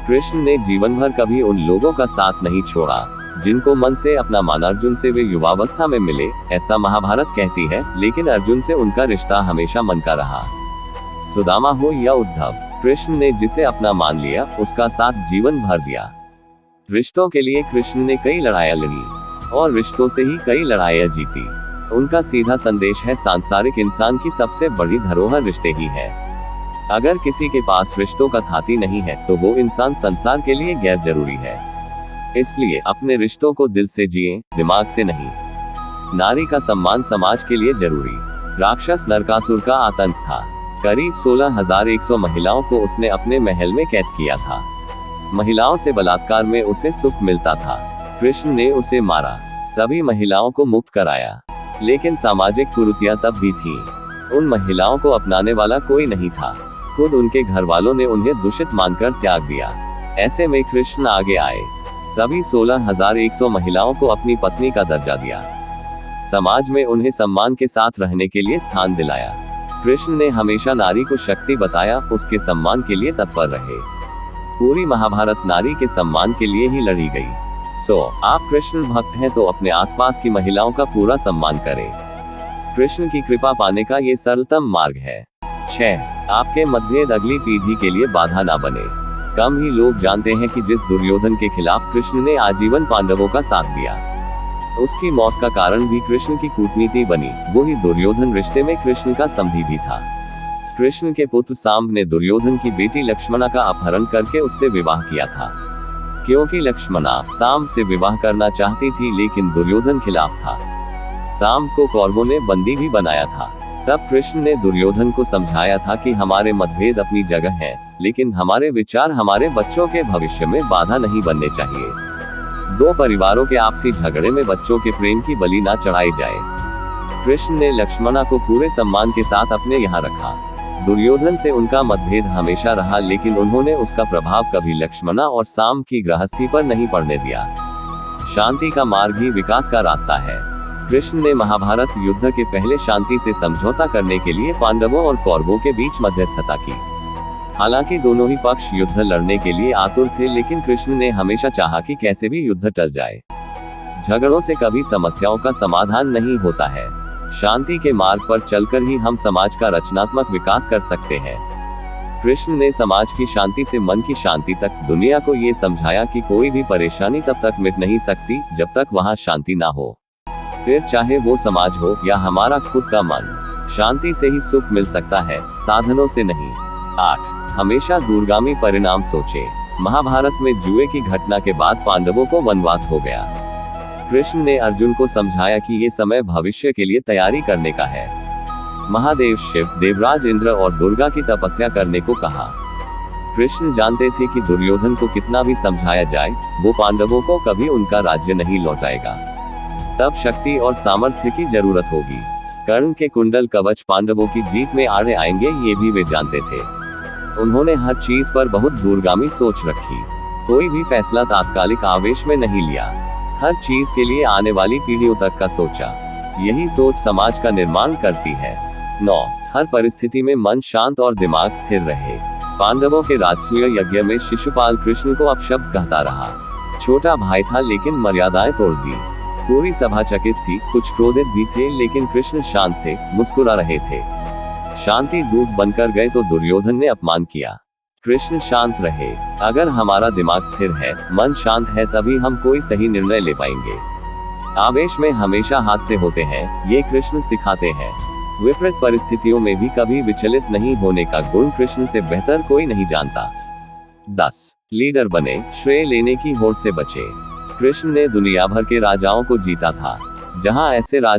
कृष्ण ने जीवन भर कभी उन लोगों का साथ नहीं छोड़ा जिनको मन से अपना मान अर्जुन से वे युवावस्था में मिले, ऐसा महाभारत कहती है, लेकिन अर्जुन से उनका रिश्ता हमेशा मन का रहा। सुदामा हो या उद्धव, कृष्ण ने जिसे अपना मान लिया उसका साथ जीवन भर दिया। रिश्तों के लिए कृष्ण ने कई लड़ाइयां लड़ी और रिश्तों से ही कई लड़ाइयां जीती। उनका सीधा संदेश है, सांसारिक इंसान की सबसे बड़ी धरोहर रिश्ते ही है। अगर किसी के पास रिश्तों का थाती नहीं है तो वो इंसान संसार के लिए गैर जरूरी है। इसलिए अपने रिश्तों को दिल से जिएं, दिमाग से नहीं। नारी का सम्मान समाज के लिए जरूरी। राक्षस नरकासुर का आतंक था। करीब 16,100 महिलाओं को उसने अपने महल में कैद किया था। महिलाओं से बलात्कार में उसे सुख मिलता था। कृष्ण ने उसे मारा, सभी महिलाओं को मुक्त कराया, लेकिन सामाजिक कुरीतियां तब भी थी। उन महिलाओं को अपनाने वाला कोई नहीं था। खुद उनके घर वालों ने उन्हें दूषित मानकर त्याग दिया। ऐसे में कृष्ण आगे आए, सभी 16,100 महिलाओं को अपनी पत्नी का दर्जा दिया। समाज में उन्हें सम्मान के साथ रहने के लिए स्थान दिलाया। कृष्ण ने हमेशा नारी को शक्ति बताया, उसके सम्मान के लिए तत्पर रहे। पूरी महाभारत नारी के सम्मान के लिए ही लड़ी गई। आप कृष्ण भक्त हैं तो अपने आसपास की महिलाओं का पूरा सम्मान करें। कृष्ण की कृपा पाने का ये सरलतम मार्ग है। 6. आपके मतभेद अगली पीढ़ी के लिए बाधा ना बने। कम ही लोग जानते हैं कि जिस दुर्योधन के खिलाफ कृष्ण ने आजीवन पांडवों का साथ दिया, उसकी मौत का कारण भी कृष्ण की कूटनीति बनी। वही दुर्योधन रिश्ते में कृष्ण का समधी भी था। कृष्ण के पुत्र सांब ने दुर्योधन की बेटी लक्ष्मणा का अपहरण करके उससे विवाह किया था। क्योंकि लक्ष्मणा सांब से विवाह करना चाहती थी, लेकिन दुर्योधन खिलाफ था। सांब को कौरवों ने बंदी भी बनाया था। तब कृष्ण ने दुर्योधन को समझाया था कि हमारे मतभेद अपनी जगह हैं, लेकिन हमारे विचार हमारे बच्चों के भविष्य में बाधा नहीं बनने चाहिए। दो परिवारों के आपसी झगड़े में बच्चों के प्रेम की बलि ना चढ़ाई जाए। कृष्ण ने लक्ष्मणा को पूरे सम्मान के साथ अपने यहाँ रखा। दुर्योधन से उनका मतभेद हमेशा रहा, लेकिन उन्होंने उसका प्रभाव कभी लक्ष्मणा और सांब की गृहस्थी पर नहीं पड़ने दिया। शांति का मार्ग ही विकास का रास्ता है। कृष्ण ने महाभारत युद्ध के पहले शांति से समझौता करने के लिए पांडवों और कौरवों के बीच मध्यस्थता की। हालांकि दोनों ही पक्ष युद्ध लड़ने के लिए आतुर थे, लेकिन कृष्ण ने हमेशा चाहा कि कैसे भी युद्ध टल जाए। झगड़ों से कभी समस्याओं का समाधान नहीं होता है। शांति के मार्ग पर चलकर ही हम समाज का रचनात्मक विकास कर सकते हैं। कृष्ण ने समाज की शांति से मन की शांति तक दुनिया को ये समझाया कि कोई भी परेशानी तब तक मिट नहीं सकती जब तक वहां शांति ना हो। फिर चाहे वो समाज हो या हमारा खुद का मन, शांति से ही सुख मिल सकता है, साधनों से नहीं। 8. हमेशा दूरगामी परिणाम सोचे। महाभारत में जुए की घटना के बाद पांडवों को वनवास हो गया। कृष्ण ने अर्जुन को समझाया कि ये समय भविष्य के लिए तैयारी करने का है। महादेव शिव, देवराज इंद्र और दुर्गा की तपस्या करने को कहा। कृष्ण जानते थे कि दुर्योधन को कितना भी समझाया जाए, वो पांडवों को कभी उनका राज्य नहीं लौटाएगा। तब शक्ति और सामर्थ्य की जरूरत होगी। कर्ण के कुंडल कवच पांडवों की जीत में आड़े आएंगे, ये भी वे जानते थे। उन्होंने हर चीज पर बहुत दूरगामी सोच रखी। कोई भी फैसला तात्कालिक आवेश में नहीं लिया। हर चीज के लिए आने वाली पीढ़ियों तक का सोचा। यही सोच समाज का निर्माण करती है। 9. हर परिस्थिति में मन शांत और दिमाग स्थिर रहे। पांडवों के राजसूय यज्ञ में शिशुपाल कृष्ण को अपशब्द कहता रहा। छोटा भाई था, लेकिन मर्यादाएं तोड़ दी। पूरी सभा चकित थी, कुछ क्रोधित भी थे, लेकिन कृष्ण शांत थे, मुस्कुरा रहे थे। शांति दूत बनकर गए तो दुर्योधन ने अपमान किया। कृष्ण शांत रहे। अगर हमारा दिमाग स्थिर है, मन शांत है, तभी हम कोई सही निर्णय ले पाएंगे। आवेश में हमेशा हादसे होते हैं, ये कृष्ण सिखाते हैं। विपरीत परिस्थितियों में भी कभी विचलित नहीं होने का गुण कृष्ण से बेहतर कोई नहीं जानता। 10. लीडर बने, श्रेय लेने की होड़ से बचे। कृष्ण ने दुनिया भर के राजाओं को जीता था। जहां ऐसे राज